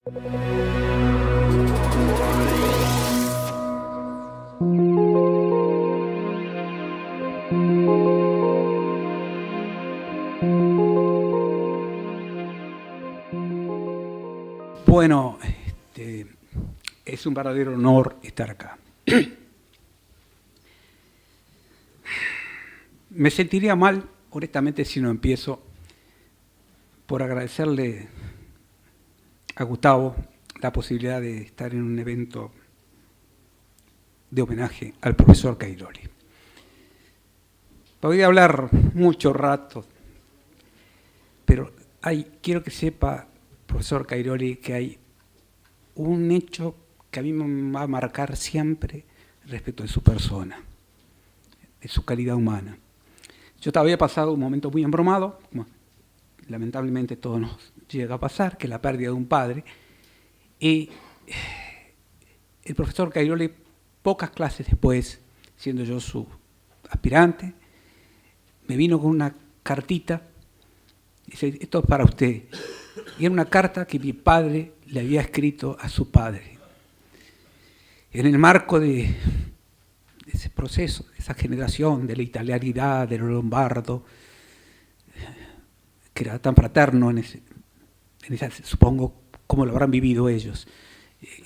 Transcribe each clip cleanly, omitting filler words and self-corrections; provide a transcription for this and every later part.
Bueno, es un verdadero honor estar acá. Me sentiría mal, honestamente, si no empiezo por agradecerle a Gustavo la posibilidad de estar en un evento de homenaje al profesor Cairoli. Podría hablar mucho rato, pero quiero que sepa, profesor Cairoli, que hay un hecho que a mí me va a marcar siempre respecto de su persona, de su calidad humana. Yo había pasado un momento muy embromado, como lamentablemente todo nos llega a pasar, que es la pérdida de un padre, y el profesor Cairoli, pocas clases después, siendo yo su aspirante, me vino con una cartita, y dice, esto es para usted. Y era una carta que mi padre le había escrito a su padre. En el marco de ese proceso, de esa generación, de la italianidad, de lo lombardo, que era tan fraterno en esa, supongo, cómo lo habrán vivido ellos.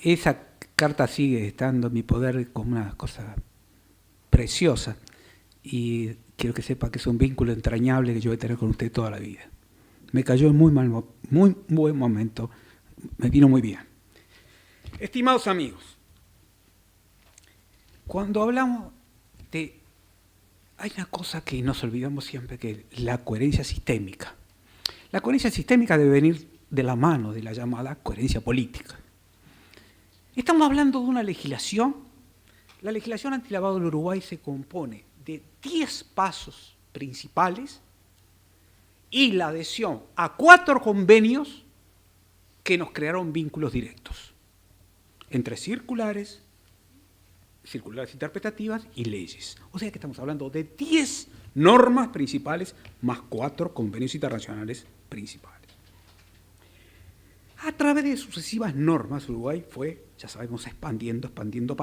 Esa carta sigue estando en mi poder como una cosa preciosa y quiero que sepa que es un vínculo entrañable que yo voy a tener con usted toda la vida. Me cayó en muy buen momento, me vino muy bien. Estimados amigos, cuando hablamos de... Hay una cosa que nos olvidamos siempre, que es la coherencia sistémica. La coherencia sistémica debe venir de la mano de la llamada coherencia política. Estamos hablando de una legislación. La legislación antilavado del Uruguay se compone de 10 pasos principales y la adhesión a 4 convenios que nos crearon vínculos directos entre circulares interpretativas y leyes. O sea que estamos hablando de 10 normas principales más 4 convenios internacionales principales. A través de sucesivas normas, Uruguay fue, ya sabemos, expandiendo, partiendo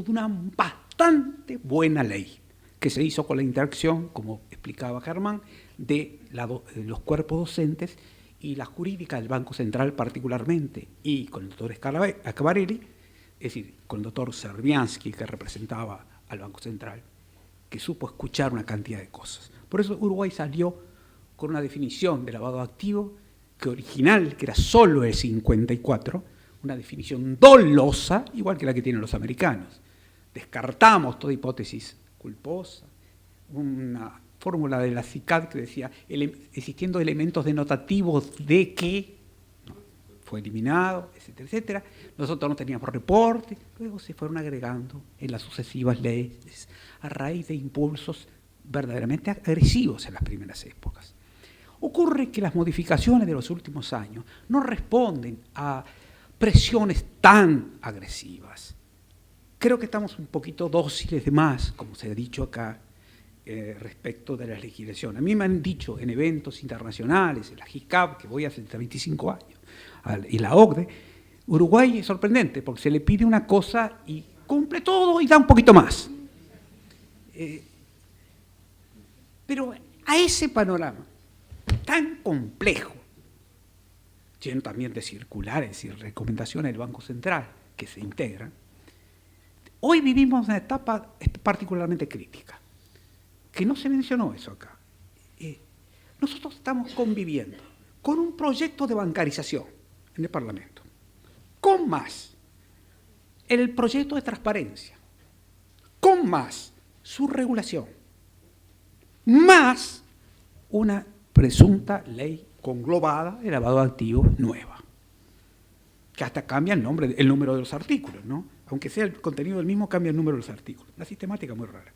de una bastante buena ley que se hizo con la interacción, como explicaba Germán, de los cuerpos docentes y la jurídica del Banco Central particularmente, y con el doctor Scavarelli, es decir, con el doctor Serviansky, que representaba al Banco Central, que supo escuchar una cantidad de cosas. Por eso Uruguay salió con una definición de lavado activo que original, que era solo el 54, una definición dolosa, igual que la que tienen los americanos. Descartamos toda hipótesis culposa, una fórmula de la CICAD que decía, existiendo elementos denotativos de que fue eliminado, etcétera, etcétera. Nosotros no teníamos reporte, luego se fueron agregando en las sucesivas leyes a raíz de impulsos verdaderamente agresivos en las primeras épocas. Ocurre que las modificaciones de los últimos años no responden a presiones tan agresivas. Creo que estamos un poquito dóciles de más, como se ha dicho acá, respecto de la legislación. A mí me han dicho en eventos internacionales, en la GICAP, que voy hace 25 años, y la OCDE, Uruguay es sorprendente, porque se le pide una cosa y cumple todo y da un poquito más. Pero a ese panorama tan complejo, lleno también de circulares y recomendaciones del Banco Central que se integran, hoy vivimos una etapa particularmente crítica, que no se mencionó eso acá. Nosotros estamos conviviendo con un proyecto de bancarización en el Parlamento, con más el proyecto de transparencia, con más su regulación, más una presunta ley conglobada de lavado de activos nueva, que hasta cambia el número de los artículos, ¿no? Aunque sea el contenido del mismo, cambia el número de los artículos. Una sistemática muy rara.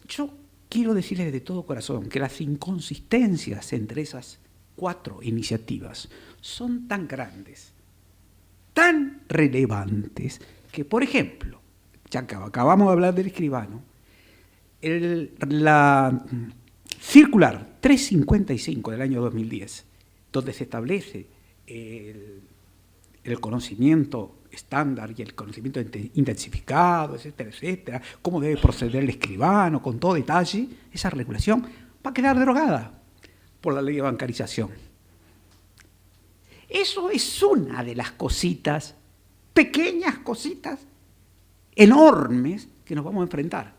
Yo quiero decirles de todo corazón que las inconsistencias entre esas 4 iniciativas son tan grandes, tan relevantes, que, por ejemplo, ya acabamos de hablar del escribano, la circular 355 del año 2010, donde se establece el conocimiento estándar y el conocimiento intensificado, etcétera, etcétera, cómo debe proceder el escribano, con todo detalle, esa regulación va a quedar derogada por la ley de bancarización. Eso es una de las cositas, pequeñas cositas, enormes, que nos vamos a enfrentar.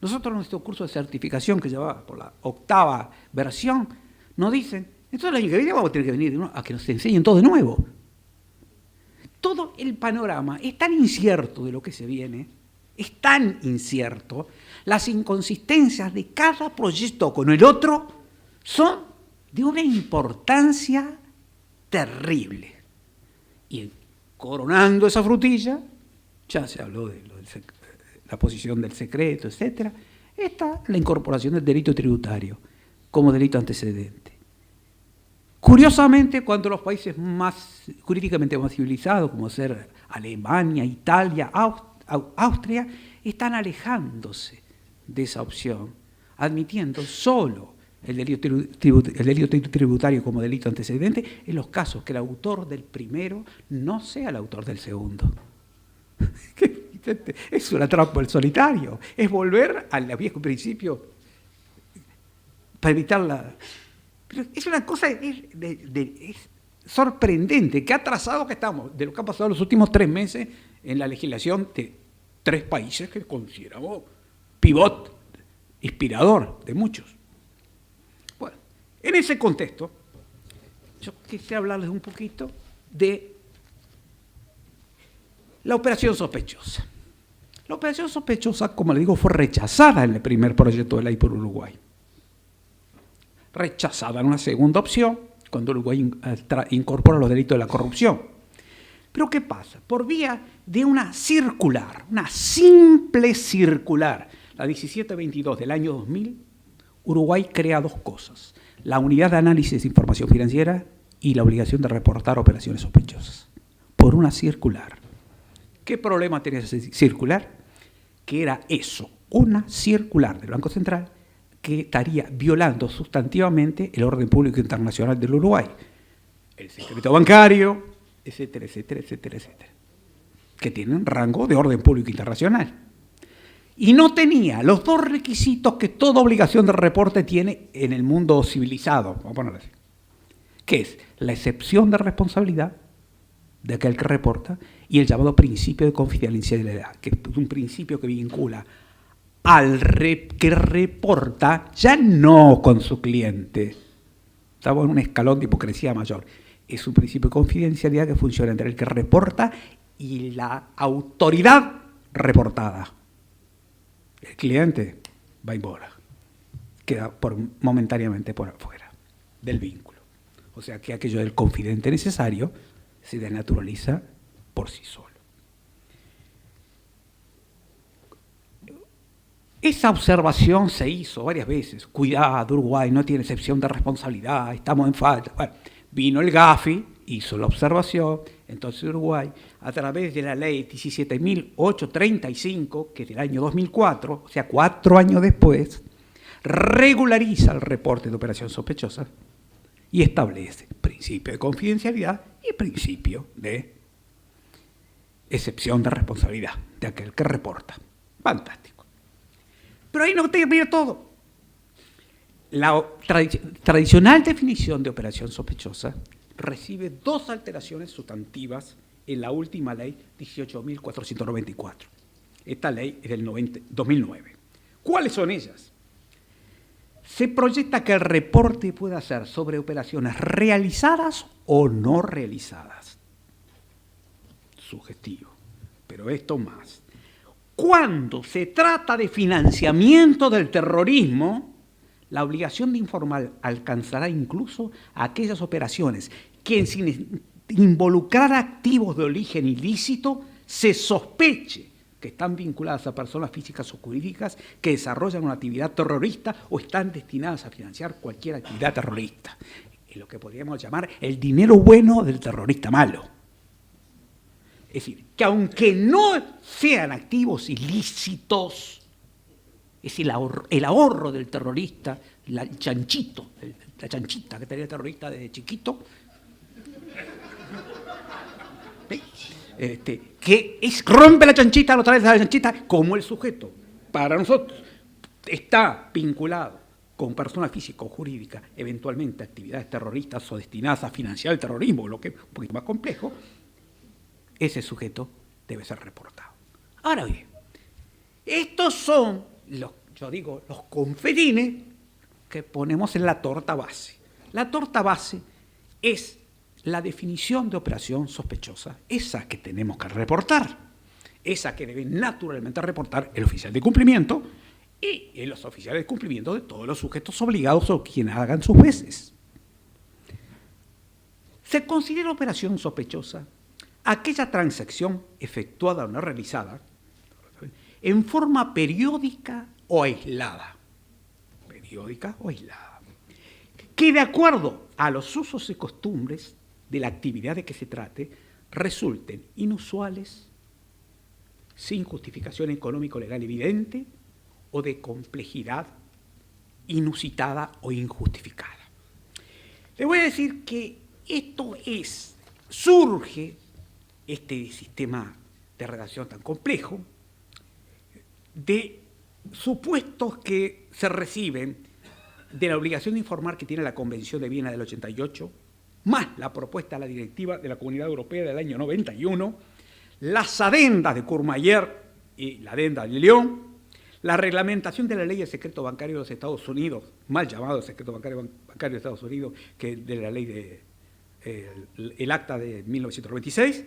Nosotros en nuestro curso de certificación, que lleva por la 8ª versión, nos dicen, entonces el año que viene vamos a tener que venir a que nos enseñen todo de nuevo. Todo el panorama es tan incierto de lo que se viene, es tan incierto, las inconsistencias de cada proyecto con el otro son de una importancia terrible. Y coronando esa frutilla, ya se habló de la posición del secreto, etcétera, está la incorporación del delito tributario como delito antecedente. Curiosamente, cuando los países jurídicamente más civilizados, como ser Alemania, Italia, Austria, están alejándose de esa opción, admitiendo solo el delito tributario como delito antecedente en los casos que el autor del primero no sea el autor del segundo. Es una trampa del solitario, es volver al viejo principio para evitar la... Pero es una cosa es sorprendente, que atrasado que estamos de lo que ha pasado los últimos 3 meses en la legislación de 3 países que consideramos pivot, inspirador de muchos. Bueno, en ese contexto, yo quise hablarles un poquito de la operación sospechosa. La operación sospechosa, como le digo, fue rechazada en el primer proyecto de ley por Uruguay. Rechazada en una segunda opción, cuando Uruguay incorpora los delitos de la corrupción. Pero ¿qué pasa? Por vía de una circular, una simple circular, la 1722 del año 2000, Uruguay crea 2 cosas: la unidad de análisis de información financiera y la obligación de reportar operaciones sospechosas. Por una circular. ¿Qué problema tenía esa circular? Que era eso, una circular del Banco Central que estaría violando sustantivamente el orden público internacional del Uruguay, el secreto bancario, etcétera, etcétera, etcétera, etcétera, que tienen rango de orden público internacional. Y no tenía los 2 requisitos que toda obligación de reporte tiene en el mundo civilizado, vamos a ponerlo así, que es la excepción de responsabilidad de aquel que reporta y el llamado principio de confidencialidad, que es un principio que vincula al que reporta ya no con su cliente. Estamos en un escalón de hipocresía mayor. Es un principio de confidencialidad que funciona entre el que reporta y la autoridad reportada. El cliente va embora, queda momentáneamente por afuera del vínculo. O sea que aquello del confidente necesario se desnaturaliza por sí solo. Esa observación se hizo varias veces. Cuidado, Uruguay no tiene excepción de responsabilidad, estamos en falta. Bueno, vino el Gafi, hizo la observación, entonces Uruguay, a través de la ley 17.835, que es del año 2004, o sea, 4 años después, regulariza el reporte de operación sospechosa y establece principio de confidencialidad y principio de excepción de responsabilidad de aquel que reporta. Fantástico. Pero ahí no termina todo. La tradicional definición de operación sospechosa recibe 2 alteraciones sustantivas en la última ley 18.494. Esta ley es del 2009. ¿Cuáles son ellas? Se proyecta que el reporte pueda ser sobre operaciones realizadas o no realizadas. Sugestivo. Pero esto más. Cuando se trata de financiamiento del terrorismo, la obligación de informar alcanzará incluso a aquellas operaciones que, sin involucrar activos de origen ilícito, se sospeche que están vinculadas a personas físicas o jurídicas que desarrollan una actividad terrorista o están destinadas a financiar cualquier actividad terrorista. Es lo que podríamos llamar el dinero bueno del terrorista malo. Es decir, que aunque no sean activos ilícitos, es el ahorro del terrorista, la chanchita que tenía el terrorista desde chiquito, que rompe la chanchita, lo trae de la chanchita, como el sujeto, para nosotros, está vinculado con persona física o jurídica, eventualmente actividades terroristas o destinadas a financiar el terrorismo, lo que es un poquito más complejo, ese sujeto debe ser reportado. Ahora bien, estos son los confetines que ponemos en la torta base. La torta base es la definición de operación sospechosa, esa que tenemos que reportar, esa que debe naturalmente reportar el oficial de cumplimiento y los oficiales de cumplimiento de todos los sujetos obligados o quienes hagan sus veces. Se considera operación sospechosa aquella transacción efectuada o no realizada en forma periódica o aislada, que de acuerdo a los usos y costumbres de la actividad de que se trate, resulten inusuales, sin justificación económico-legal evidente, o de complejidad inusitada o injustificada. Le voy a decir que surge este sistema de redacción tan complejo de supuestos que se reciben de la obligación de informar que tiene la Convención de Viena del 88, más la propuesta de la directiva de la Comunidad Europea del año 91, las adendas de Courmayeur y la adenda de Lyon, la reglamentación de la ley de secreto bancario de los Estados Unidos, mal llamado secreto bancario de Estados Unidos, que de la ley el acta de 1996,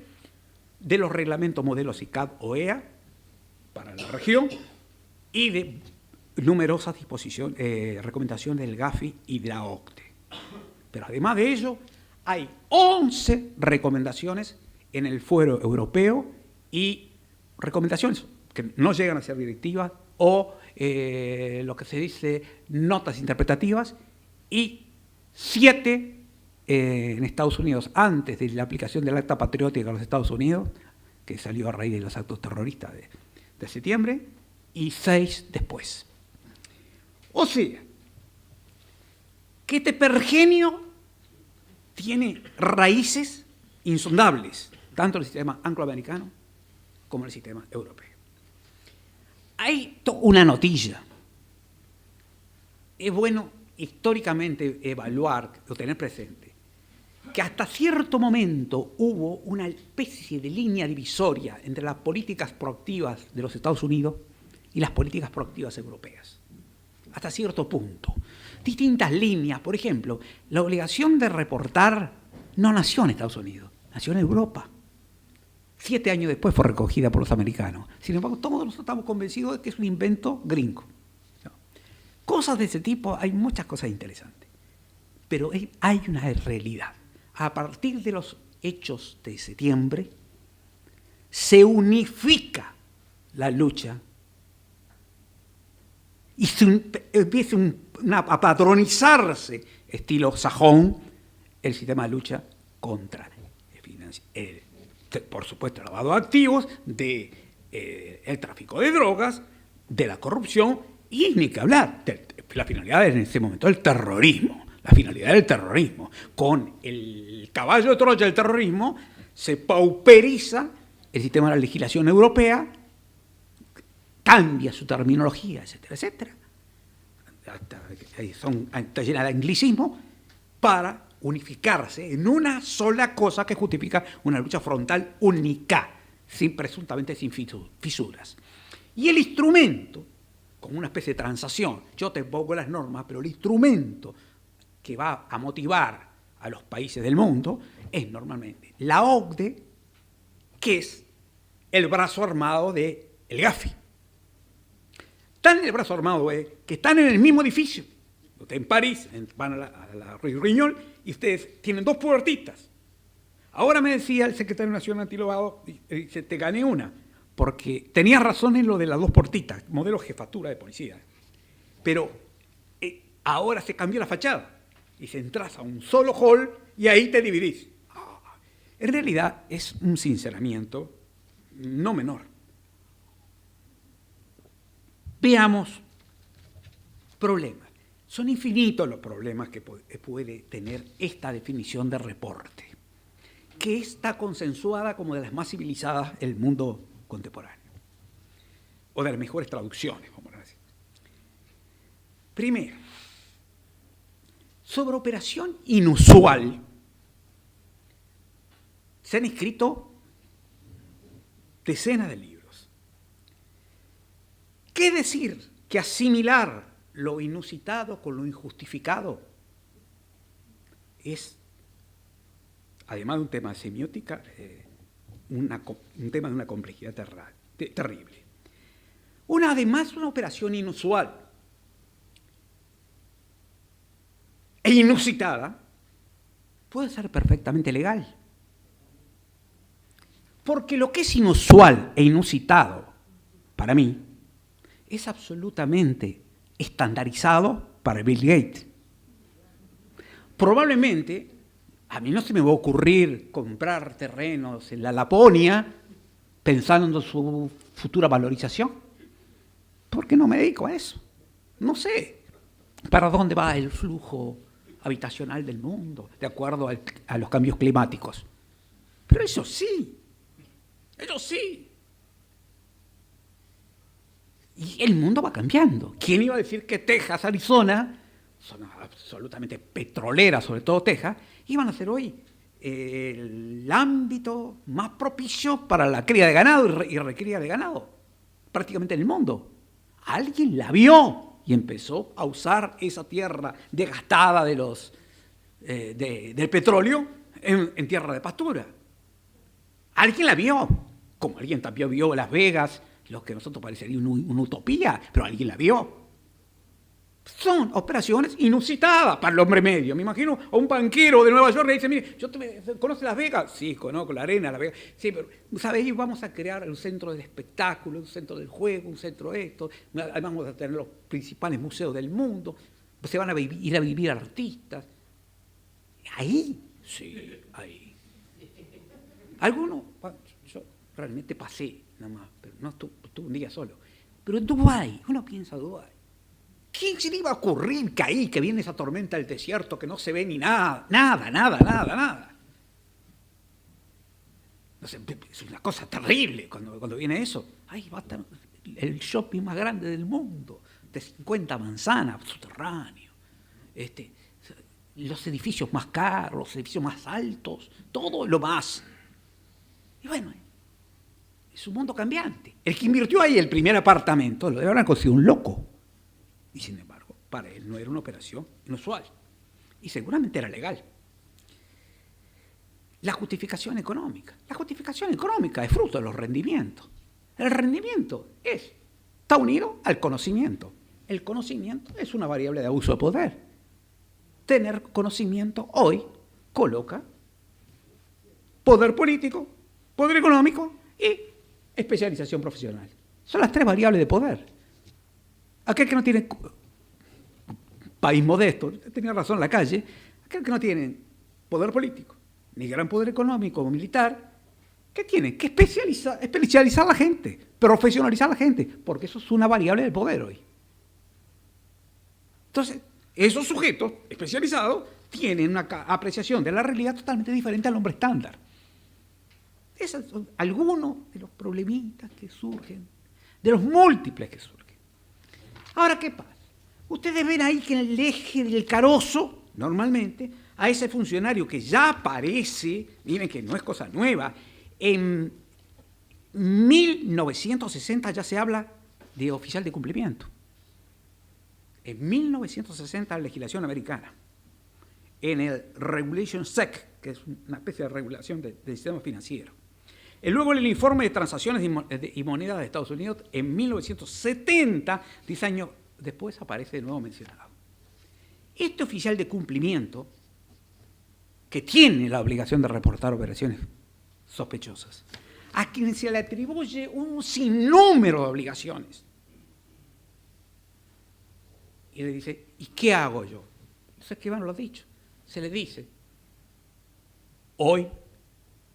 de los reglamentos modelos ICAD o EA para la región y de numerosas recomendaciones del GAFI y de la OCDE. Pero además de ello, hay 11 recomendaciones en el fuero europeo y recomendaciones que no llegan a ser directivas o lo que se dice notas interpretativas, y 7 en Estados Unidos antes de la aplicación del Acta Patriótica en los Estados Unidos, que salió a raíz de los actos terroristas de septiembre, y 6 después. O sea, que este pergenio tiene raíces insondables, tanto en el sistema angloamericano como en el sistema europeo. Hay una notilla. Es bueno históricamente evaluar o tener presente que hasta cierto momento hubo una especie de línea divisoria entre las políticas proactivas de los Estados Unidos y las políticas proactivas europeas. Hasta cierto punto. Distintas líneas, por ejemplo, la obligación de reportar no nació en Estados Unidos, nació en Europa. 7 años después fue recogida por los americanos. Sin embargo, todos nosotros estamos convencidos de que es un invento gringo. Cosas de ese tipo, hay muchas cosas interesantes. Pero hay una realidad. A partir de los hechos de septiembre, se unifica la lucha y empieza a patronizarse, estilo sajón, el sistema de lucha contra por supuesto, el lavado de activos, el tráfico de drogas, de la corrupción, y ni que hablar, la finalidad en ese momento del terrorismo. La finalidad del terrorismo. Con el caballo de Troya del terrorismo se pauperiza el sistema de la legislación europea, cambia su terminología, etcétera, etcétera. Está llena de anglicismo para unificarse en una sola cosa que justifica una lucha frontal única, presuntamente sin fisuras. Y el instrumento, como una especie de transacción, yo te pongo las normas, pero el instrumento que va a motivar a los países del mundo es normalmente la OCDE, que es el brazo armado del GAFI. Están en el brazo armado, que están en el mismo edificio. Ustedes en París, van a la Rue Rignol, y ustedes tienen 2 puertitas. Ahora me decía el secretario nacional antilavado, dice, te gané una, porque tenías razón en lo de las 2 puertitas, modelo jefatura de policía. Pero ahora se cambió la fachada, y se entras a un solo hall, y ahí te dividís. En realidad es un sinceramiento no menor. Veamos problemas. Son infinitos los problemas que puede tener esta definición de reporte, que está consensuada como de las más civilizadas del mundo contemporáneo, o de las mejores traducciones, vamos a decir. Primero, sobre operación inusual se han escrito decenas de libros. ¿Qué decir? Que asimilar lo inusitado con lo injustificado es, además de un tema de semiótica, un tema de una complejidad terrible. Además, una operación inusual e inusitada puede ser perfectamente legal. Porque lo que es inusual e inusitado, para mí, es absolutamente estandarizado para Bill Gates. Probablemente, a mí no se me va a ocurrir comprar terrenos en la Laponia pensando en su futura valorización, porque no me dedico a eso. No sé para dónde va el flujo habitacional del mundo, de acuerdo a los cambios climáticos. Pero eso sí. Y el mundo va cambiando. ¿Quién iba a decir que Texas, Arizona, zonas absolutamente petroleras, sobre todo Texas, iban a ser hoy el ámbito más propicio para la cría de ganado y recría de ganado, prácticamente en el mundo? Alguien la vio y empezó a usar esa tierra desgastada del petróleo en tierra de pastura. Alguien la vio, como alguien también vio Las Vegas, lo que a nosotros parecería una utopía, pero alguien la vio. Son operaciones inusitadas para el hombre medio. Me imagino a un banquero de Nueva York que dice, mire, ¿conoce Las Vegas? Sí, conozco la arena, Las Vegas. Sí, pero, ¿sabéis? Vamos a crear un centro del espectáculo, un centro del juego, un centro de esto. Además vamos a tener los principales museos del mundo. Se van a ir a vivir artistas. Ahí, sí, ahí. Algunos, yo realmente pasé nada más, pero no estuve un día solo. Pero en Dubái, uno piensa Dubái. ¿Quién se le iba a ocurrir que ahí, que viene esa tormenta del desierto, que no se ve ni nada? Nada. No sé, es una cosa terrible cuando viene eso. Ahí va a estar el shopping más grande del mundo, de 50 manzanas, subterráneo. Los edificios más caros, los edificios más altos, todo lo más. Y bueno, es un mundo cambiante. El que invirtió ahí el primer apartamento lo debe haber considerado un loco. Y sin embargo, para él no era una operación inusual. Y seguramente era legal. La justificación económica. La justificación económica es fruto de los rendimientos. El rendimiento está unido al conocimiento. El conocimiento es una variable de abuso de poder. Tener conocimiento hoy coloca poder político, poder económico y especialización profesional. Son las tres variables de poder. Aquel que no tiene país modesto, tenía razón en la calle, aquel que no tiene poder político, ni gran poder económico o militar, ¿qué tiene? Que especializar a la gente, profesionalizar a la gente, porque eso es una variable del poder hoy. Entonces, esos sujetos especializados tienen una apreciación de la realidad totalmente diferente al hombre estándar. Esos son algunos de los problemitas que surgen, de los múltiples que surgen. Ahora, ¿qué pasa? Ustedes ven ahí que en el eje del carozo, normalmente, a ese funcionario que ya aparece, miren que no es cosa nueva, en 1960 ya se habla de oficial de cumplimiento. En 1960 la legislación americana, en el Regulation SEC, que es una especie de regulación del sistema financiero. Y luego el informe de transacciones y monedas de Estados Unidos, en 1970, 10 años después, aparece de nuevo mencionado. Este oficial de cumplimiento, que tiene la obligación de reportar operaciones sospechosas, a quien se le atribuye un sinnúmero de obligaciones, y le dice, ¿y qué hago yo? Eso es que van los dichos. Se le dice, hoy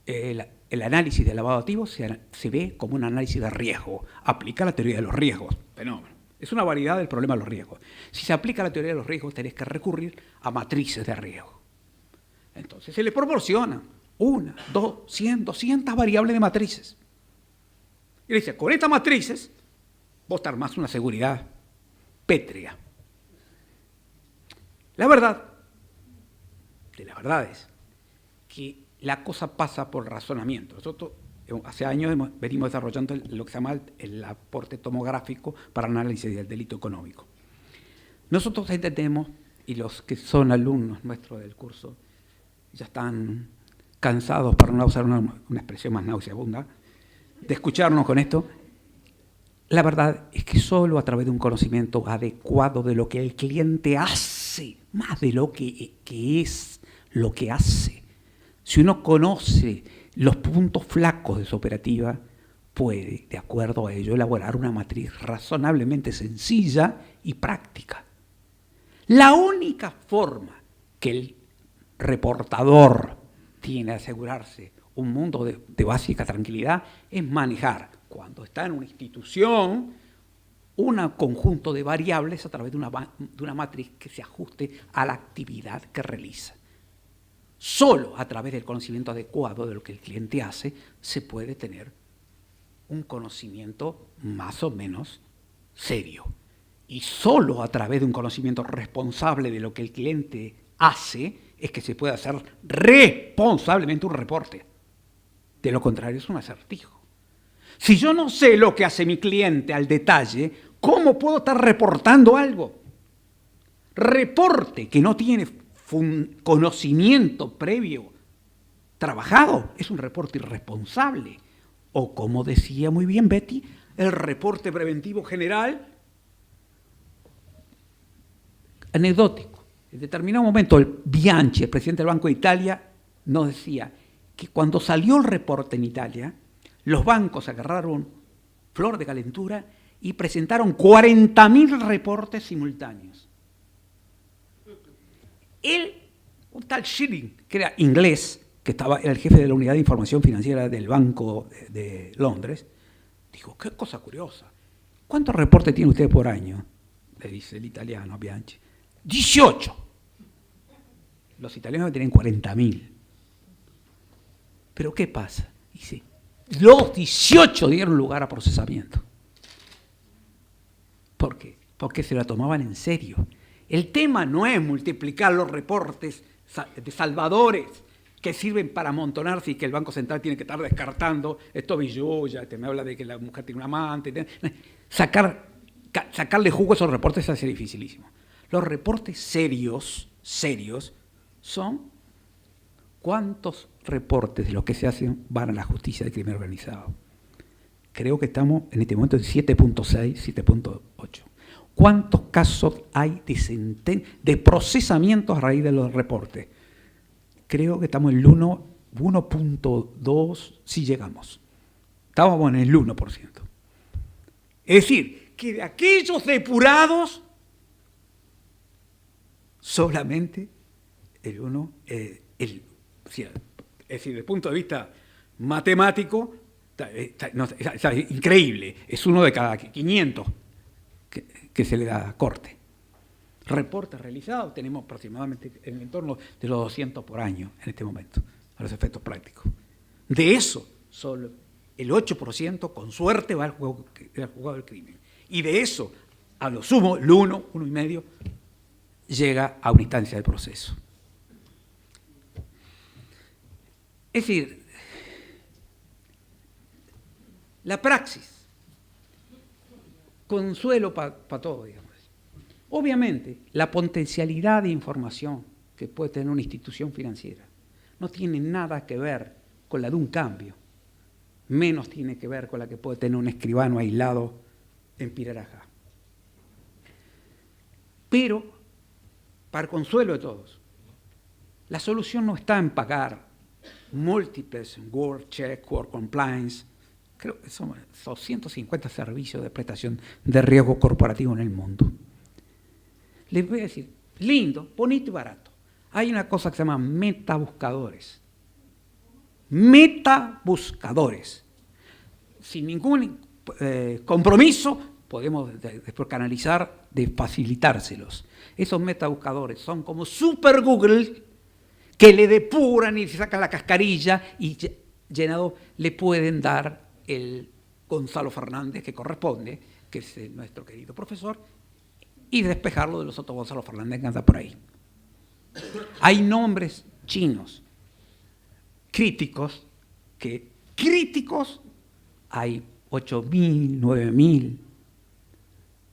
el análisis de lavado de activos se ve como un análisis de riesgo. Aplica la teoría de los riesgos. Fenómeno. Es una variedad del problema de los riesgos. Si se aplica la teoría de los riesgos, tenés que recurrir a matrices de riesgo. Entonces se le proporcionan 1, 2, 100, 200 variables de matrices. Y le dice, con estas matrices vos te armás una seguridad pétrea. La verdad de las verdades que la cosa pasa por razonamiento. Nosotros hace años venimos desarrollando lo que se llama el aporte tomográfico para análisis del delito económico. Nosotros entendemos, y los que son alumnos nuestros del curso ya están cansados, para no usar una expresión más nauseabunda, de escucharnos con esto. La verdad es que solo a través de un conocimiento adecuado de lo que el cliente hace, más de lo que es lo que hace, si uno conoce los puntos flacos de su operativa, puede, de acuerdo a ello, elaborar una matriz razonablemente sencilla y práctica. La única forma que el reportador tiene de asegurarse un mundo de básica tranquilidad es manejar, cuando está en una institución, un conjunto de variables a través de una matriz que se ajuste a la actividad que realiza. Solo a través del conocimiento adecuado de lo que el cliente hace se puede tener un conocimiento más o menos serio. Y solo a través de un conocimiento responsable de lo que el cliente hace es que se puede hacer responsablemente un reporte. De lo contrario es un acertijo. Si yo no sé lo que hace mi cliente al detalle, ¿cómo puedo estar reportando algo? Reporte que no tiene conocimiento previo trabajado es un reporte irresponsable. O, como decía muy bien Betty, el reporte preventivo general anecdótico. En determinado momento, el Bianchi, el presidente del Banco de Italia, nos decía que cuando salió el reporte en Italia, los bancos agarraron flor de calentura y presentaron 40.000 reportes simultáneos. Un tal Schilling, que era inglés, que era el jefe de la unidad de información financiera del Banco de Londres, dijo, qué cosa curiosa, ¿cuántos reportes tiene usted por año? Le dice el italiano a Bianchi. 18. Los italianos tienen 40.000. ¿Pero qué pasa? Dice, los 18 dieron lugar a procesamiento. ¿Por qué? Porque se la tomaban en serio. El tema no es multiplicar los reportes de salvadores que sirven para amontonarse y que el Banco Central tiene que estar descartando esto billulla, me habla de que la mujer tiene un amante. Sacarle jugo a esos reportes hace dificilísimo. Los reportes serios son cuántos reportes de los que se hacen van a la justicia de crimen organizado. Creo que estamos en este momento en 7.6, 7.8. ¿Cuántos casos hay de procesamiento a raíz de los reportes? Creo que estamos en el 1.2, si llegamos. Estábamos en el 1%. Es decir, que de aquellos depurados, solamente el 1, es decir, desde el punto de vista matemático, está increíble, es uno de cada 500 que se le da corte. Reportes realizados, tenemos aproximadamente en el entorno de los 200 por año en este momento, a los efectos prácticos. De eso, solo el 8% con suerte va al juzgado del crimen. Y de eso, a lo sumo, el 1,5%, llega a una instancia de proceso. Es decir, la praxis, consuelo para todos, digamos. Obviamente, la potencialidad de información que puede tener una institución financiera no tiene nada que ver con la de un cambio, menos tiene que ver con la que puede tener un escribano aislado en Pirarajá. Pero, para consuelo de todos, la solución no está en pagar múltiples World Check, World Compliance, creo que son 250 servicios de prestación de riesgo corporativo en el mundo. Les voy a decir, lindo, bonito y barato. Hay una cosa que se llama metabuscadores. Metabuscadores. Sin ningún compromiso, podemos después canalizar de facilitárselos. Esos metabuscadores son como Super Google que le depuran y se sacan la cascarilla y llenado le pueden dar el Gonzalo Fernández que corresponde, que es nuestro querido profesor, y despejarlo de los otros Gonzalo Fernández que anda por ahí. Hay nombres chinos críticos, que críticos hay 8.000, 9.000.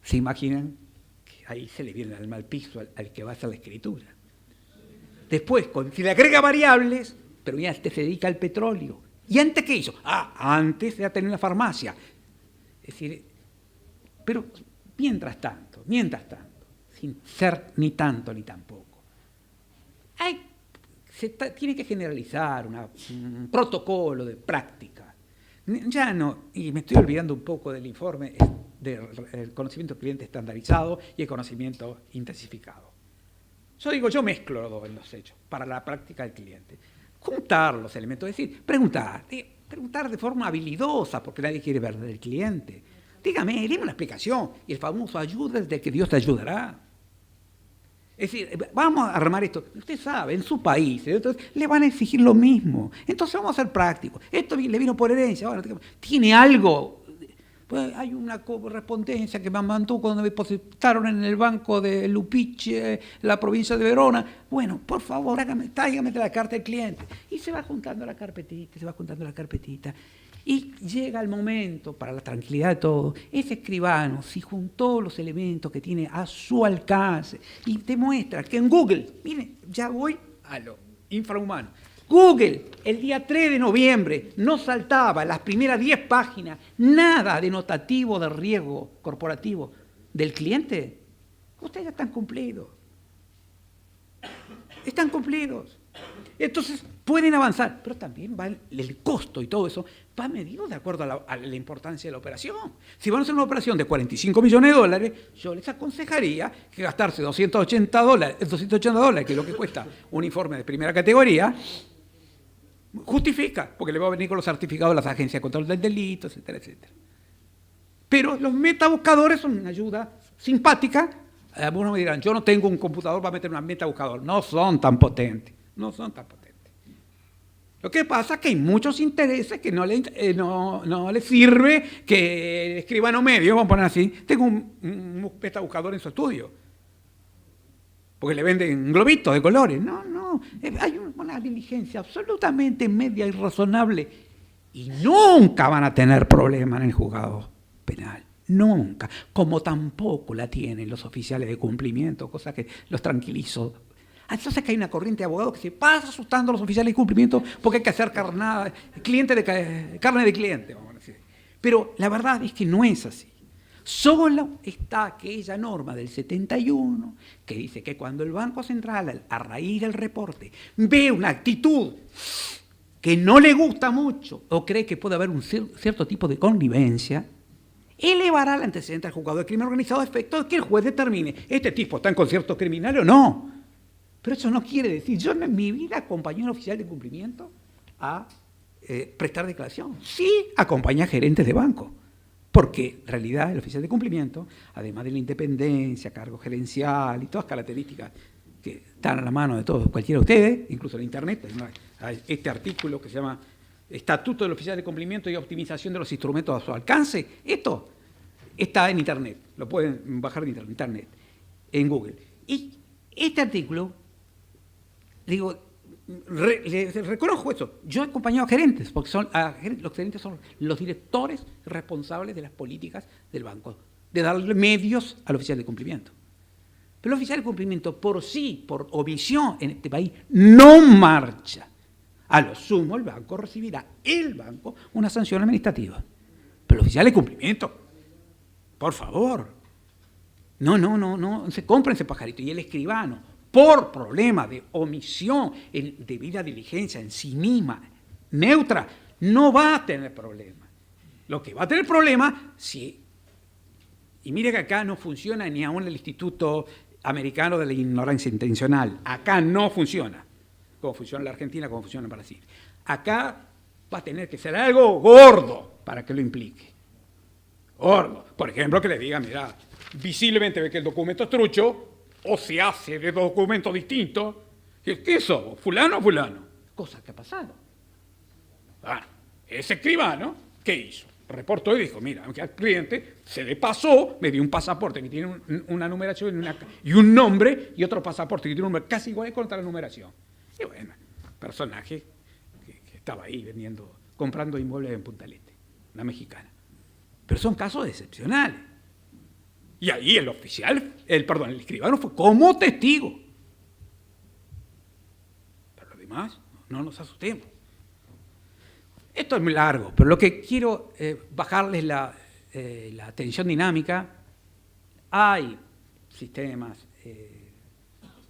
¿Se imaginan? Que ahí se le viene el alma al piso al que va a hacer la escritura. Después, si le agrega variables, pero ya este se dedica al petróleo. ¿Y antes qué hizo? Antes ya tenía una farmacia. Es decir, pero mientras tanto, sin ser ni tanto ni tampoco, tiene que generalizar un protocolo de práctica. Ya no, y me estoy olvidando un poco del informe del conocimiento del cliente estandarizado y el conocimiento intensificado. Yo mezclo los dos en los hechos para la práctica del cliente. Juntar los elementos, es decir, preguntar de forma habilidosa, porque nadie quiere ver del cliente. Dígame, dime una explicación. Y el famoso ayuda de que Dios te ayudará. Es decir, vamos a armar esto. Usted sabe, en su país, entonces, le van a exigir lo mismo. Entonces vamos a ser prácticos. Esto le vino por herencia. Bueno, tiene algo. Pues hay una correspondencia que me mandó cuando me depositaron en el banco de Lupiche, la provincia de Verona. Bueno, por favor, tráigame la carta del cliente. Y se va juntando la carpetita, Y llega el momento, para la tranquilidad de todos, ese escribano, si juntó los elementos que tiene a su alcance y te muestra que en Google, miren, ya voy a lo infrahumano, Google, el día 3 de noviembre, no saltaba en las primeras 10 páginas nada denotativo de riesgo corporativo del cliente. Ustedes ya están cumplidos. Están cumplidos. Entonces, pueden avanzar, pero también va el costo y todo eso va medido de acuerdo a la importancia de la operación. Si van a hacer una operación de 45 millones de dólares, yo les aconsejaría que gastarse $280, que es lo que cuesta un informe de primera categoría, justifica, porque le va a venir con los certificados de las agencias de control del delito, etcétera, etcétera. Pero los metabuscadores son una ayuda simpática. Algunos me dirán, yo no tengo un computador para meter un metabuscador. No son tan potentes. Lo que pasa es que hay muchos intereses que no le sirve que el escribano medio, vamos a poner así, tenga un metabuscador en su estudio. Porque le venden globitos de colores. No, hay una diligencia absolutamente media y razonable. Y nunca van a tener problemas en el juzgado penal. Nunca. Como tampoco la tienen los oficiales de cumplimiento, cosa que los tranquilizo. Entonces que hay una corriente de abogados que se pasa asustando a los oficiales de cumplimiento porque hay que hacer carne de cliente, vamos a decir. Pero la verdad es que no es así. Solo está aquella norma del 71 que dice que cuando el Banco Central, a raíz del reporte, ve una actitud que no le gusta mucho o cree que puede haber un cierto tipo de connivencia, elevará el antecedente al juzgado de crimen organizado a efecto de que el juez determine este tipo está en concierto criminal o no. Pero eso no quiere decir, yo en mi vida acompañé a un oficial de cumplimiento a prestar declaración. Sí, acompañé a gerentes de banco, porque en realidad el oficial de cumplimiento, además de la independencia, cargo gerencial y todas características que están a la mano de todos, cualquiera de ustedes, incluso en Internet, hay este artículo que se llama Estatuto del Oficial de Cumplimiento y Optimización de los Instrumentos a su alcance. Esto está en Internet, lo pueden bajar de Internet, en Google. Y este artículo, digo, reconozco eso. Yo he acompañado a gerentes, porque los gerentes son los directores responsables de las políticas del banco, de darle medios al oficial de cumplimiento. Pero el oficial de cumplimiento por sí, por omisión en este país, no marcha. A lo sumo, el banco recibirá, una sanción administrativa. Pero el oficial de cumplimiento, por favor, no se compren ese pajarito. Y el escribano, por problema de omisión en debida diligencia en sí misma, neutra, no va a tener problema. Lo que va a tener problema, y mire que acá no funciona ni aún el Instituto Americano de la Ignorancia Intencional, acá no funciona, como funciona en la Argentina, como funciona en Brasil. Acá va a tener que ser algo gordo para que lo implique. Gordo. Por ejemplo, que le diga, mira, visiblemente ve que el documento es trucho, o se hace de documentos distintos, ¿Qué sos? ¿Fulano o fulano? Cosa que ha pasado. Ah, ese escribano, ¿qué hizo? Reportó y dijo, mira, al cliente se le pasó, me dio un pasaporte que tiene una numeración y un nombre, y otro pasaporte que tiene un nombre casi igual contra la numeración. Y bueno, personaje que estaba ahí comprando inmuebles en Punta del Este, una mexicana. Pero son casos excepcionales. Y ahí el escribano fue como testigo. Pero lo demás, no nos asustemos. Esto es muy largo, pero lo que quiero bajarles la tensión dinámica. Hay sistemas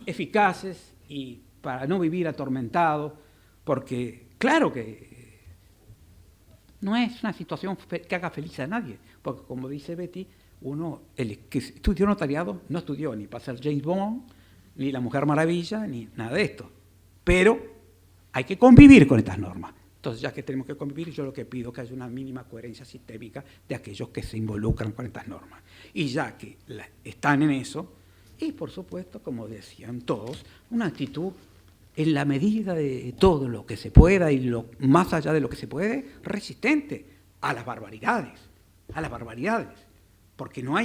eficaces y para no vivir atormentado, porque claro que no es una situación que haga feliz a nadie, porque como dice Betty, el que estudió notariado no estudió ni para ser James Bond, ni la Mujer Maravilla, ni nada de esto. Pero hay que convivir con estas normas. Entonces, ya que tenemos que convivir, yo lo que pido es que haya una mínima coherencia sistémica de aquellos que se involucran con estas normas. Y ya que están en eso, y por supuesto, como decían todos, una actitud en la medida de todo lo que se pueda y más allá de lo que se puede, resistente a las barbaridades, porque no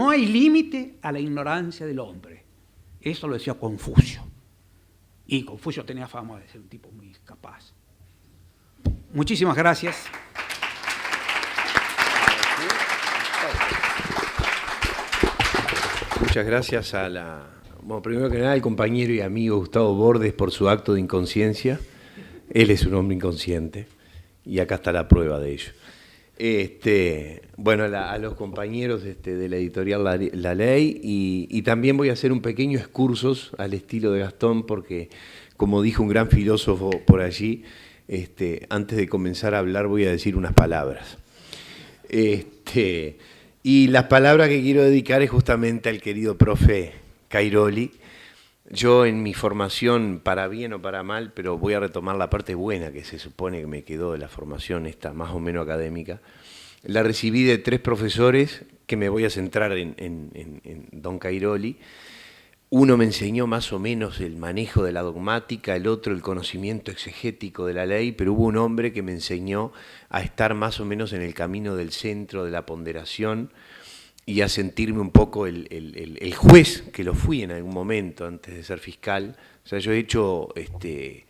hay límite a la ignorancia del hombre. Eso lo decía Confucio. Y Confucio tenía fama de ser un tipo muy capaz. Muchísimas gracias. Muchas gracias bueno, primero que nada, al compañero y amigo Gustavo Bordes por su acto de inconsciencia. Él es un hombre inconsciente y acá está la prueba de ello. Bueno, a los compañeros de la editorial La Ley y también voy a hacer un pequeño excursus al estilo de Gastón porque, como dijo un gran filósofo por allí, antes de comenzar a hablar voy a decir unas palabras. Y las palabras que quiero dedicar es justamente al querido profe Cairoli. Yo en mi formación, para bien o para mal, pero voy a retomar la parte buena que se supone que me quedó de la formación esta más o menos académica, la recibí de 3 profesores que me voy a centrar en don Cairoli. Uno me enseñó más o menos el manejo de la dogmática, el otro el conocimiento exegético de la ley, pero hubo un hombre que me enseñó a estar más o menos en el camino del centro de la ponderación y a sentirme un poco el juez, que lo fui en algún momento antes de ser fiscal. O sea, yo he hecho, he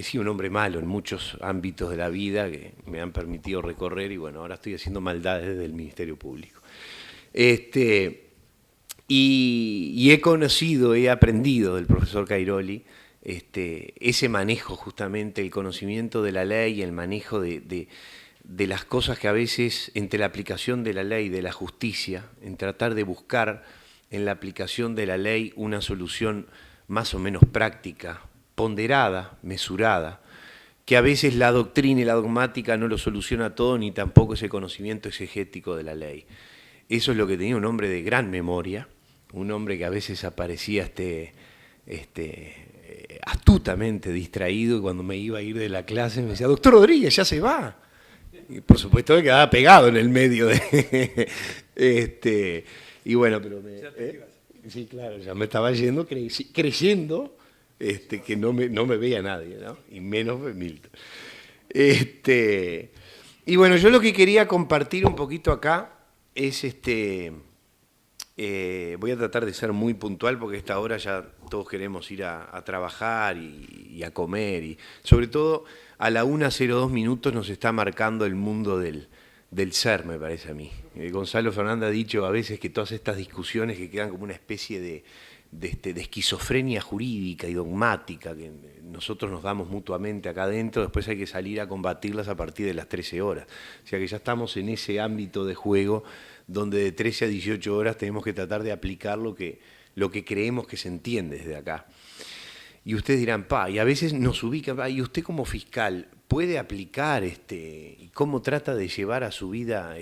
sido un hombre malo en muchos ámbitos de la vida que me han permitido recorrer y bueno, ahora estoy haciendo maldades desde el Ministerio Público. Y he conocido, he aprendido del profesor Cairoli ese manejo justamente, el conocimiento de la ley, el manejo de las cosas que a veces entre la aplicación de la ley y de la justicia, en tratar de buscar en la aplicación de la ley una solución más o menos práctica, ponderada, mesurada, que a veces la doctrina y la dogmática no lo soluciona todo, ni tampoco ese conocimiento exegético de la ley. Eso es lo que tenía un hombre de gran memoria, un hombre que a veces aparecía astutamente distraído y cuando me iba a ir de la clase me decía, doctor Rodríguez, ya se va. Y por supuesto me quedaba pegado en el medio de... y bueno, pero... sí, claro, ya me estaba yendo creyendo que no me veía nadie, ¿no? Y menos Milton. Y bueno, yo lo que quería compartir un poquito acá es voy a tratar de ser muy puntual porque a esta hora ya todos queremos ir a trabajar y a comer y sobre todo a la 1:02 nos está marcando el mundo del ser, me parece a mí. Gonzalo Fernández ha dicho a veces que todas estas discusiones que quedan como una especie de esquizofrenia jurídica y dogmática que nosotros nos damos mutuamente acá adentro, después hay que salir a combatirlas a partir de las 13 horas. O sea que ya estamos en ese ámbito de juego donde de 13 a 18 horas tenemos que tratar de aplicar lo que creemos que se entiende desde acá. Y ustedes dirán, y a veces nos ubican, y usted como fiscal puede aplicar y cómo trata de llevar a su vida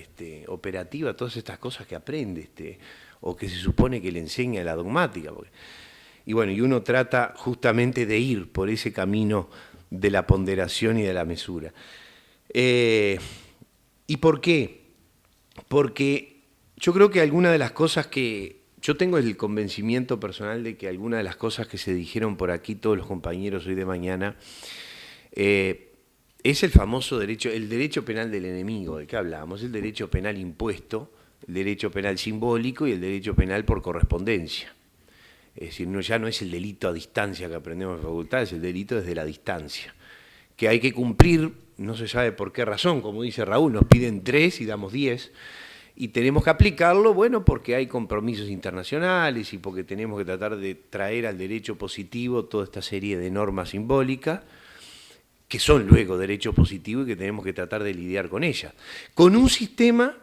operativa todas estas cosas que aprende o que se supone que le enseña la dogmática. Y bueno, y uno trata justamente de ir por ese camino de la ponderación y de la mesura. ¿Y por qué? Porque yo creo que algunas de las cosas que yo tengo el convencimiento personal de que algunas de las cosas que se dijeron por aquí todos los compañeros hoy de mañana es el famoso derecho, el derecho penal del enemigo, del que hablábamos, el derecho penal impuesto, el derecho penal simbólico y el derecho penal por correspondencia. Es decir, ya no es el delito a distancia que aprendemos en la facultad, es el delito desde la distancia, que hay que cumplir, no se sabe por qué razón, como dice Raúl, nos piden 3 y damos 10, y tenemos que aplicarlo, bueno, porque hay compromisos internacionales y porque tenemos que tratar de traer al derecho positivo toda esta serie de normas simbólicas, que son luego derecho positivo y que tenemos que tratar de lidiar con ellas. Con un sistema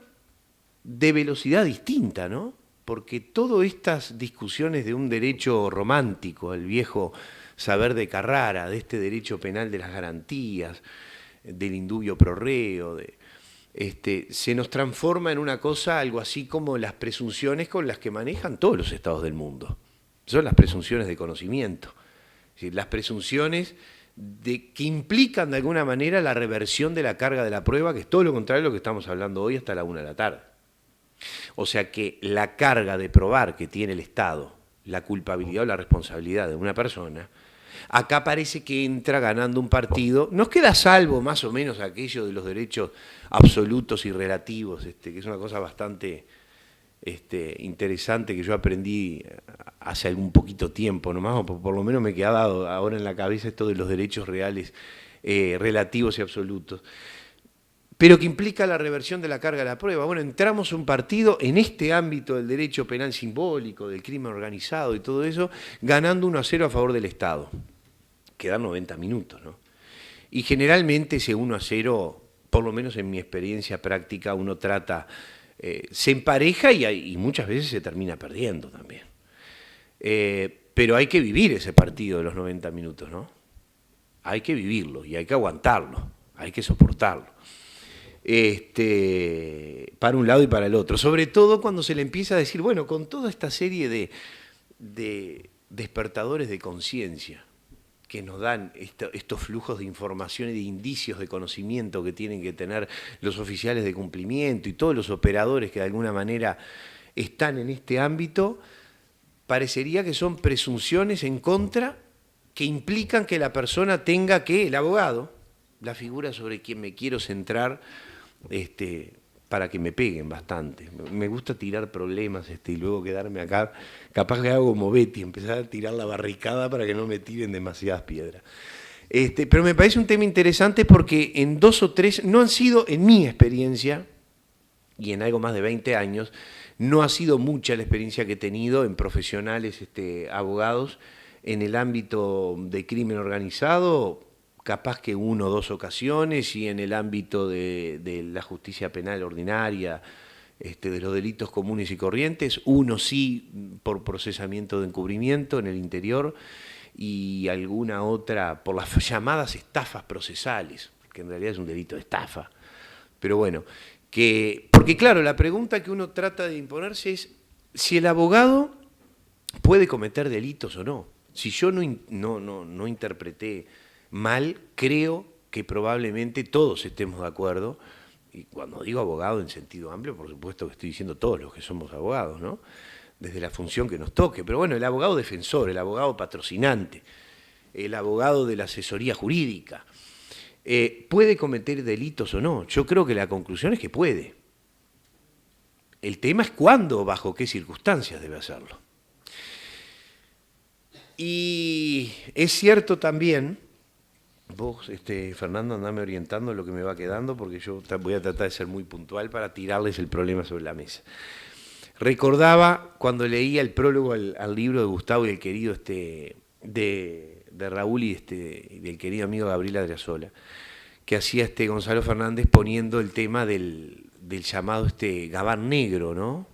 de velocidad distinta, ¿no? Porque todas estas discusiones de un derecho romántico, el viejo saber de Carrara, de este derecho penal de las garantías, del indubio pro reo, se nos transforma en una cosa algo así como las presunciones con las que manejan todos los estados del mundo. Son las presunciones de conocimiento, es decir, las presunciones que implican de alguna manera la reversión de la carga de la prueba, que es todo lo contrario de lo que estamos hablando hoy hasta la 1 de la tarde. O sea que la carga de probar que tiene el Estado, la culpabilidad o la responsabilidad de una persona, acá parece que entra ganando un partido, nos queda a salvo más o menos aquello de los derechos absolutos y relativos, que es una cosa bastante interesante que yo aprendí hace algún poquito tiempo nomás, o por lo menos me queda dado ahora en la cabeza esto de los derechos reales, relativos y absolutos, pero que implica la reversión de la carga de la prueba. Bueno, entramos un partido en este ámbito del derecho penal simbólico, del crimen organizado y todo eso, ganando 1-0 a favor del Estado. Quedan 90 minutos, ¿no? Y generalmente ese 1-0, por lo menos en mi experiencia práctica, uno trata, se empareja y muchas veces se termina perdiendo también. Pero hay que vivir ese partido de los 90 minutos, ¿no? Hay que vivirlo y hay que aguantarlo, hay que soportarlo. Para un lado y para el otro, sobre todo cuando se le empieza a decir, bueno, con toda esta serie de despertadores de conciencia que nos dan estos flujos de información y de indicios de conocimiento que tienen que tener los oficiales de cumplimiento y todos los operadores que de alguna manera están en este ámbito, parecería que son presunciones en contra que implican que la persona tenga que, el abogado, la figura sobre quien me quiero centrar, para que me peguen bastante. Me gusta tirar problemas y luego quedarme acá, capaz que hago como Betty, empezar a tirar la barricada para que no me tiren demasiadas piedras. Pero me parece un tema interesante porque en 2 o 3, no han sido, en mi experiencia, y en algo más de 20 años, no ha sido mucha la experiencia que he tenido en profesionales abogados en el ámbito de crimen organizado, capaz que 1 o 2 ocasiones, y en el ámbito de la justicia penal ordinaria, de los delitos comunes y corrientes, 1 sí por procesamiento de encubrimiento en el interior, y alguna otra por las llamadas estafas procesales, que en realidad es un delito de estafa. Pero bueno, porque claro, la pregunta que uno trata de imponerse es si el abogado puede cometer delitos o no. Si yo no interpreté mal, creo que probablemente todos estemos de acuerdo, y cuando digo abogado en sentido amplio, por supuesto que estoy diciendo todos los que somos abogados, ¿no? Desde la función que nos toque, pero bueno, el abogado defensor, el abogado patrocinante, el abogado de la asesoría jurídica, ¿puede cometer delitos o no? Yo creo que la conclusión es que puede. El tema es cuándo, bajo qué circunstancias debe hacerlo. Y es cierto también, vos, Fernando, andame orientando lo que me va quedando, porque yo voy a tratar de ser muy puntual para tirarles el problema sobre la mesa. Recordaba cuando leía el prólogo al libro de Gustavo y el querido de Raúl y del querido amigo Gabriel Adriasola, que hacía Gonzalo Fernández poniendo el tema del llamado gabán negro, ¿no?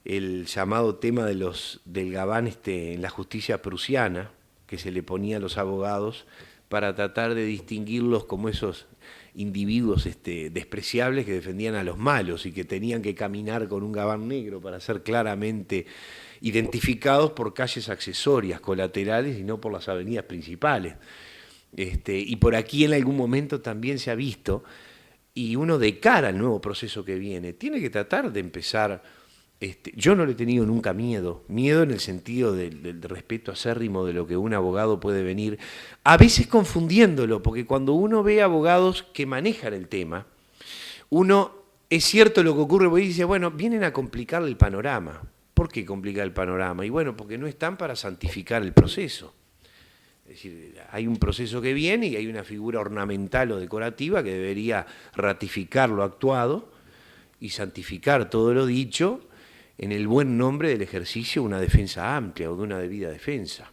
El llamado tema del gabán en la justicia prusiana, que se le ponía a los abogados para tratar de distinguirlos como esos individuos despreciables que defendían a los malos y que tenían que caminar con un gabán negro para ser claramente identificados por calles accesorias, colaterales, y no por las avenidas principales. Y por aquí en algún momento también se ha visto, y uno de cara al nuevo proceso que viene, tiene que tratar de empezar Yo no le he tenido nunca miedo en el sentido del respeto acérrimo de lo que un abogado puede venir, a veces confundiéndolo, porque cuando uno ve abogados que manejan el tema, es cierto lo que ocurre, porque dice, bueno, vienen a complicarle el panorama. ¿Por qué complicar el panorama? Y bueno, porque no están para santificar el proceso. Es decir, hay un proceso que viene y hay una figura ornamental o decorativa que debería ratificar lo actuado y santificar todo lo dicho en el buen nombre del ejercicio de una defensa amplia o de una debida defensa.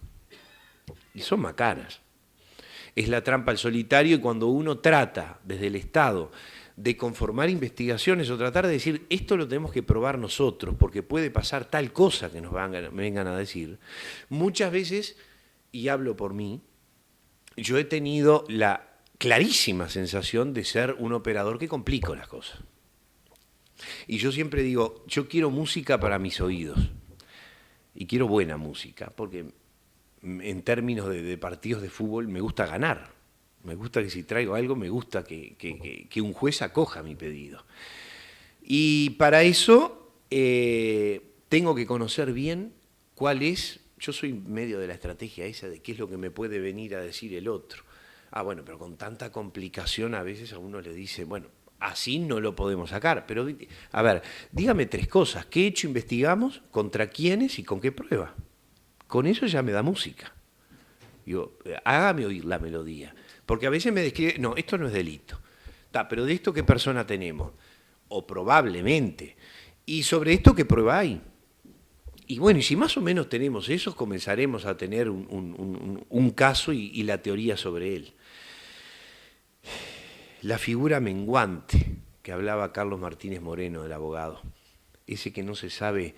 Y son macanas. Es la trampa al solitario, y cuando uno trata desde el Estado de conformar investigaciones o tratar de decir esto lo tenemos que probar nosotros porque puede pasar tal cosa que nos vengan a decir, muchas veces, y hablo por mí, yo he tenido la clarísima sensación de ser un operador que complico las cosas. Y yo siempre digo, yo quiero música para mis oídos, y quiero buena música, porque en términos de partidos de fútbol me gusta ganar. Me gusta que si traigo algo, me gusta que un juez acoja mi pedido. Y para eso tengo que conocer bien cuál es, yo soy medio de la estrategia esa de qué es lo que me puede venir a decir el otro. Bueno, pero con tanta complicación a veces a uno le dice, bueno, así no lo podemos sacar. Pero, a ver, dígame 3 cosas. ¿Qué hecho investigamos? ¿Contra quiénes y con qué prueba? Con eso ya me da música. Digo, hágame oír la melodía. Porque a veces me describe, no, esto no es delito. Pero ¿de esto qué persona tenemos? O probablemente. ¿Y sobre esto qué prueba hay? Y bueno, y si más o menos tenemos eso, comenzaremos a tener un caso y la teoría sobre él. La figura menguante que hablaba Carlos Martínez Moreno, el abogado, ese que no se sabe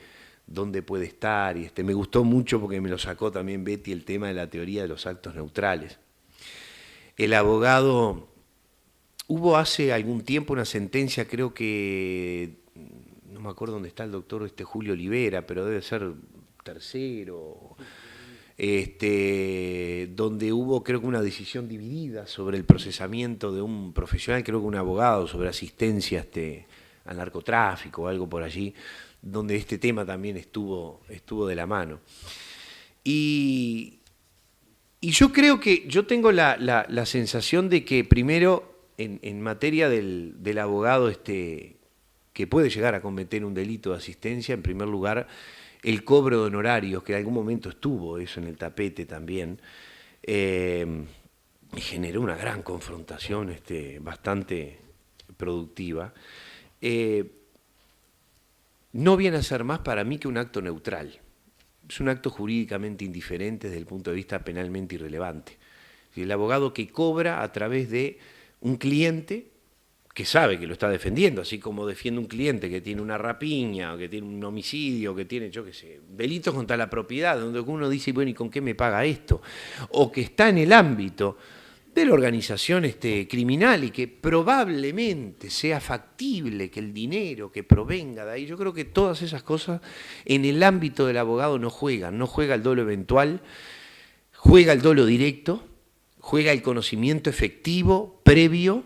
dónde puede estar, y me gustó mucho porque me lo sacó también Betty el tema de la teoría de los actos neutrales. El abogado, hubo hace algún tiempo una sentencia, creo que, no me acuerdo dónde está el doctor Julio Olivera, pero debe ser tercero, donde hubo creo que una decisión dividida sobre el procesamiento de un profesional, creo que un abogado, sobre asistencia al narcotráfico o algo por allí, donde este tema también estuvo de la mano. Y yo creo que, yo tengo la sensación de que primero, en materia del abogado que puede llegar a cometer un delito de asistencia, en primer lugar, el cobro de honorarios, que en algún momento estuvo eso en el tapete también, generó una gran confrontación bastante productiva. No viene a ser más para mí que un acto neutral. Es un acto jurídicamente indiferente desde el punto de vista penalmente irrelevante. El abogado que cobra a través de un cliente que sabe que lo está defendiendo, así como defiende un cliente que tiene una rapiña, o que tiene un homicidio, o que tiene, yo qué sé, delitos contra la propiedad, donde uno dice, bueno, ¿y con qué me paga esto? O que está en el ámbito de la organización criminal y que probablemente sea factible que el dinero que provenga de ahí, yo creo que todas esas cosas en el ámbito del abogado no juegan, no juega el dolo eventual, juega el dolo directo, juega el conocimiento efectivo, previo,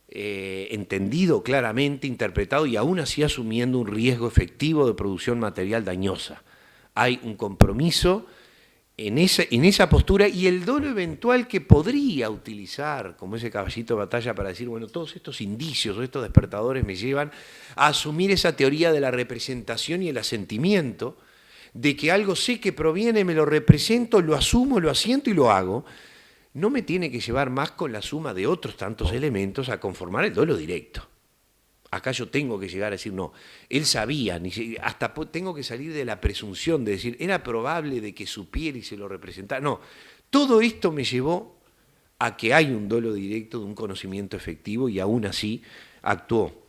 entendido claramente, interpretado y aún así asumiendo un riesgo efectivo de producción material dañosa. Hay un compromiso en esa postura y el dolo eventual que podría utilizar como ese caballito de batalla para decir, bueno, todos estos indicios o estos despertadores me llevan a asumir esa teoría de la representación y el asentimiento, de que algo sé que proviene, me lo represento, lo asumo, lo asiento y lo hago. No me tiene que llevar más con la suma de otros tantos elementos a conformar el dolo directo. Acá yo tengo que llegar a decir, no, él sabía, hasta tengo que salir de la presunción de decir, era probable de que supiera y se lo representara. No, todo esto me llevó a que hay un dolo directo de un conocimiento efectivo y aún así actuó.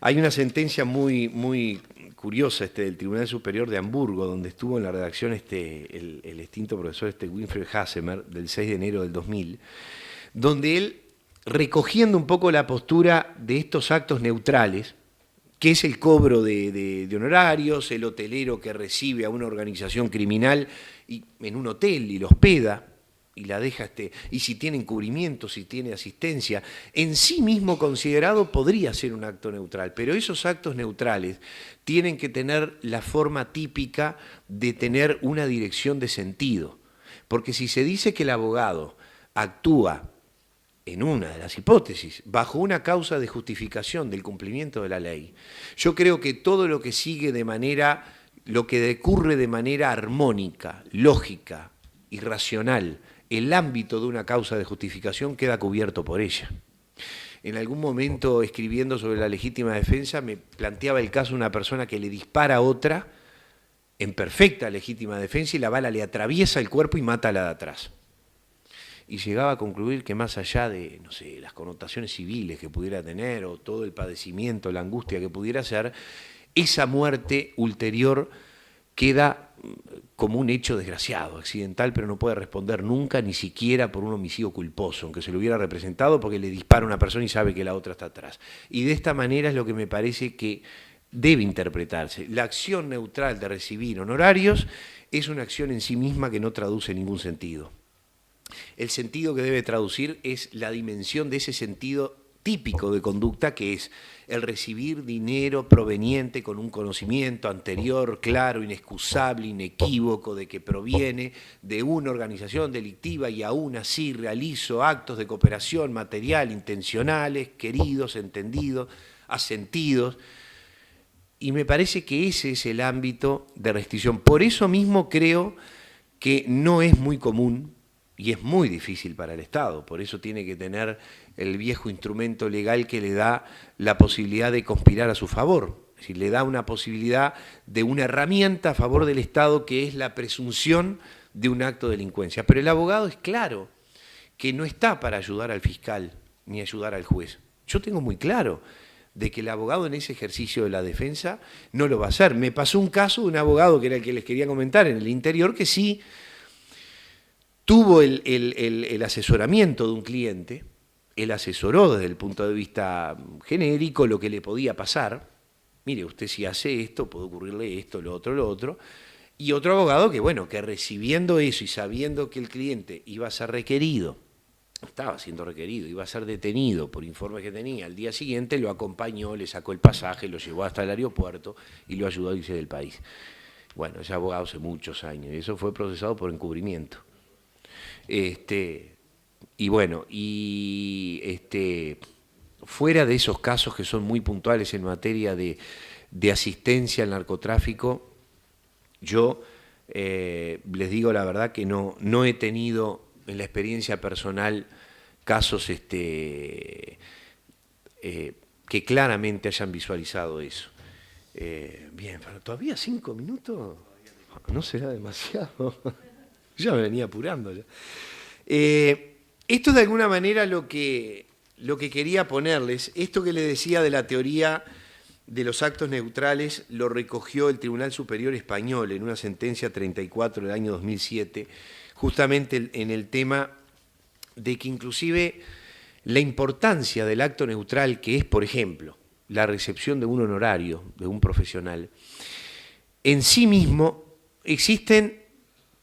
Hay una sentencia muy curiosa del Tribunal Superior de Hamburgo, donde estuvo en la redacción el extinto profesor Winfried Hassemer, del 6 de enero del 2000, donde él, recogiendo un poco la postura de estos actos neutrales, que es el cobro de honorarios, el hotelero que recibe a una organización criminal en un hotel y lo hospeda, y la deja, y si tiene encubrimiento, si tiene asistencia, en sí mismo considerado podría ser un acto neutral, pero esos actos neutrales tienen que tener la forma típica de tener una dirección de sentido, porque si se dice que el abogado actúa en una de las hipótesis, bajo una causa de justificación del cumplimiento de la ley, yo creo que todo lo que sigue lo que decurre de manera armónica, lógica y racional, el ámbito de una causa de justificación queda cubierto por ella. En algún momento, escribiendo sobre la legítima defensa, me planteaba el caso de una persona que le dispara a otra en perfecta legítima defensa y la bala le atraviesa el cuerpo y mata a la de atrás. Y llegaba a concluir que más allá de, no sé, las connotaciones civiles que pudiera tener o todo el padecimiento, la angustia que pudiera ser, esa muerte ulterior queda como un hecho desgraciado, accidental, pero no puede responder nunca, ni siquiera por un homicidio culposo, aunque se lo hubiera representado porque le dispara a una persona y sabe que la otra está atrás. Y de esta manera es lo que me parece que debe interpretarse. La acción neutral de recibir honorarios es una acción en sí misma que no traduce ningún sentido. El sentido que debe traducir es la dimensión de ese sentido típico de conducta, que es el recibir dinero proveniente con un conocimiento anterior, claro, inexcusable, inequívoco, de que proviene de una organización delictiva y aún así realizo actos de cooperación material, intencionales, queridos, entendidos, asentidos. Y me parece que ese es el ámbito de restricción. Por eso mismo creo que no es muy común y es muy difícil para el Estado, por eso tiene que tener el viejo instrumento legal que le da la posibilidad de conspirar a su favor, es decir, le da una posibilidad de una herramienta a favor del Estado que es la presunción de un acto de delincuencia. Pero el abogado es claro que no está para ayudar al fiscal ni ayudar al juez. Yo tengo muy claro de que el abogado en ese ejercicio de la defensa no lo va a hacer. Me pasó un caso de un abogado que era el que les quería comentar en el interior que sí tuvo el asesoramiento de un cliente, él asesoró desde el punto de vista genérico lo que le podía pasar. Mire, usted si hace esto, puede ocurrirle esto, lo otro. Y otro abogado que, bueno, que recibiendo eso y sabiendo que el cliente iba a ser requerido, estaba siendo requerido, iba a ser detenido por informes que tenía, al día siguiente lo acompañó, le sacó el pasaje, lo llevó hasta el aeropuerto y lo ayudó a irse del país. Bueno, ese abogado hace muchos años y eso fue procesado por encubrimiento. Y bueno, fuera de esos casos que son muy puntuales en materia de asistencia al narcotráfico, yo les digo la verdad que no he tenido en la experiencia personal casos que claramente hayan visualizado eso. Bien, pero todavía 5 minutos, ¿no será demasiado? Ya me venía apurando. Ya. Esto es de alguna manera lo que quería ponerles. Esto que les decía de la teoría de los actos neutrales lo recogió el Tribunal Superior Español en una sentencia 34 del año 2007, justamente en el tema de que inclusive la importancia del acto neutral, que es, por ejemplo, la recepción de un honorario de un profesional, en sí mismo existen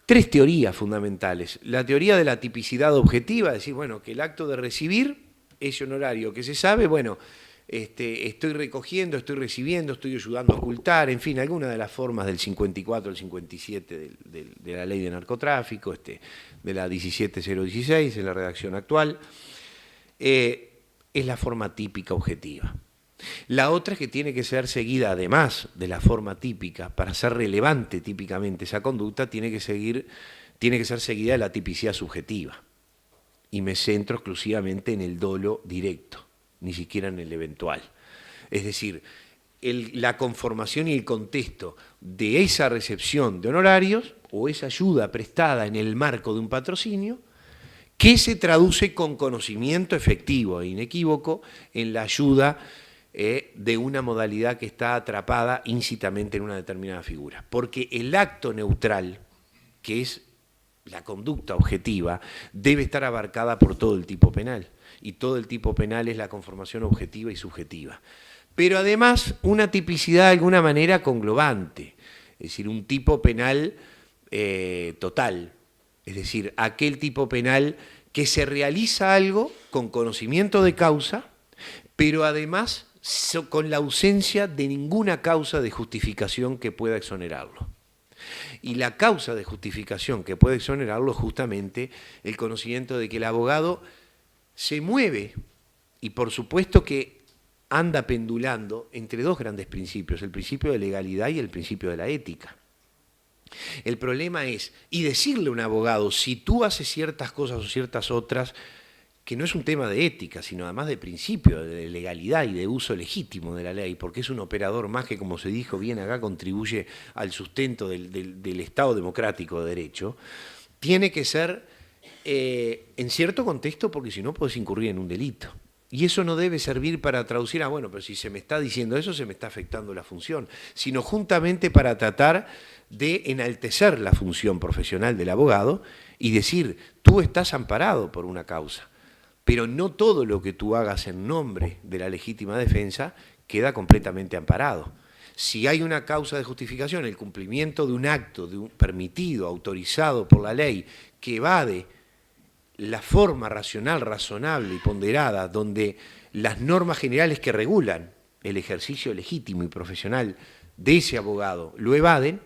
3 teorías fundamentales. La teoría de la tipicidad objetiva, es decir, bueno, que el acto de recibir ese honorario que se sabe, bueno, estoy recogiendo, estoy recibiendo, estoy ayudando a ocultar, en fin, alguna de las formas del 54 al 57 de la ley de narcotráfico, de la 17016 en la redacción actual, es la forma típica objetiva. La otra es que tiene que ser seguida, además de la forma típica, para ser relevante típicamente esa conducta, tiene que ser seguida de la tipicidad subjetiva. Y me centro exclusivamente en el dolo directo, ni siquiera en el eventual. Es decir, la conformación y el contexto de esa recepción de honorarios o esa ayuda prestada en el marco de un patrocinio, que se traduce con conocimiento efectivo e inequívoco en la ayuda de una modalidad que está atrapada íncitamente en una determinada figura. Porque el acto neutral, que es la conducta objetiva, debe estar abarcada por todo el tipo penal. Y todo el tipo penal es la conformación objetiva y subjetiva. Pero además una tipicidad de alguna manera conglobante, es decir, un tipo penal total, Es decir, aquel tipo penal que se realiza algo con conocimiento de causa, pero además con la ausencia de ninguna causa de justificación que pueda exonerarlo. Y la causa de justificación que puede exonerarlo es justamente el conocimiento de que el abogado se mueve y por supuesto que anda pendulando entre dos grandes principios, el principio de legalidad y el principio de la ética. El problema es, y decirle a un abogado, si tú haces ciertas cosas o ciertas otras, que no es un tema de ética, sino además de principio, de legalidad y de uso legítimo de la ley, porque es un operador más que, como se dijo bien acá, contribuye al sustento del Estado democrático de derecho, tiene que ser en cierto contexto, porque si no puedes incurrir en un delito. Y eso no debe servir para traducir a, bueno, pero si se me está diciendo eso, se me está afectando la función, sino juntamente para tratar de enaltecer la función profesional del abogado y decir, tú estás amparado por una causa, pero no todo lo que tú hagas en nombre de la legítima defensa queda completamente amparado. Si hay una causa de justificación, el cumplimiento de un acto permitido, autorizado por la ley, que evade la forma racional, razonable y ponderada, donde las normas generales que regulan el ejercicio legítimo y profesional de ese abogado lo evaden,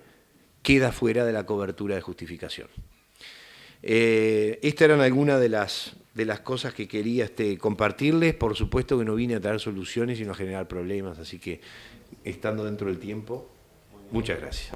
queda fuera de la cobertura de justificación. Estas eran algunas de las cosas que quería compartirles. Por supuesto que no vine a traer soluciones, sino a generar problemas, así que estando dentro del tiempo, muchas gracias.